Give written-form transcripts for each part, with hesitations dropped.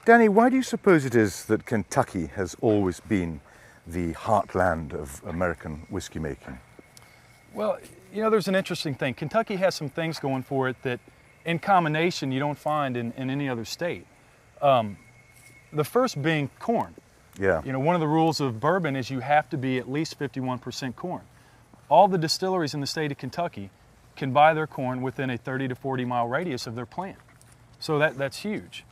Danny, why do you suppose it is that Kentucky has always been the heartland of American whiskey making? Well, you know, there's an interesting thing. Kentucky has some things going for it that in combination you don't find in any other state. The first being corn. Yeah. You know, one of the rules of bourbon is you have to be at least 51% corn. All the distilleries in the state of Kentucky can buy their corn within a 30 to 40 mile radius of their plant. So that's huge.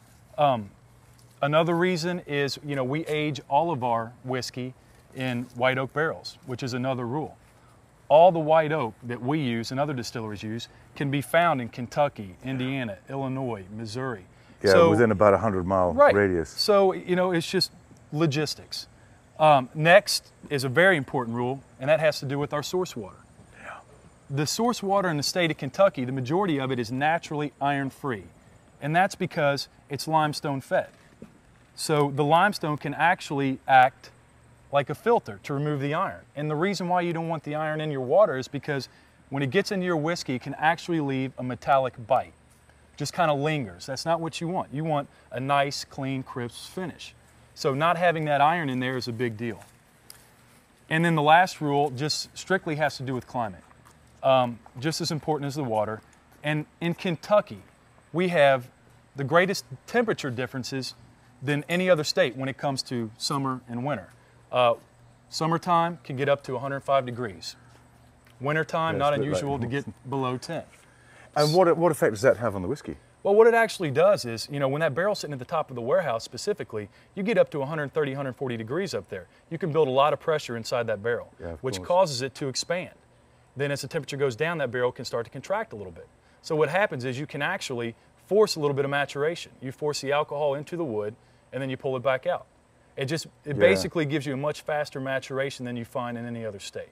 Another reason is, you know, we age all of our whiskey in white oak barrels, which is another rule. All the white oak that we use and other distilleries use can be found in Kentucky, Indiana, Illinois, Missouri. Yeah, so, within about a 100-mile radius. So, you know, it's just logistics. Next is a very important rule, and that has to do with our source water. Yeah. The source water in the state of Kentucky, the majority of it is naturally iron-free, and that's because it's limestone fed. So the limestone can actually act like a filter to remove the iron. And the reason why you don't want the iron in your water is because when it gets into your whiskey, it can actually leave a metallic bite. Just kind of lingers. That's not what you want. You want a nice, clean, crisp finish. So not having that iron in there is a big deal. And then the last rule just strictly has to do with climate. Just as important as the water. And in Kentucky, we have the greatest temperature differences than any other state when it comes to summer and winter. Summertime can get up to 105 degrees. Wintertime, not unusual to get below 10. And what effect does that have on the whiskey? Well, what it actually does is, you know, when that barrel's sitting at the top of the warehouse specifically, you get up to 130, 140 degrees up there. You can build a lot of pressure inside that barrel, which causes it to expand. Then as the temperature goes down, that barrel can start to contract a little bit. So what happens is you can actually force a little bit of maturation. You force the alcohol into the wood, and then you pull it back out. It basically gives you a much faster maturation than you find in any other state.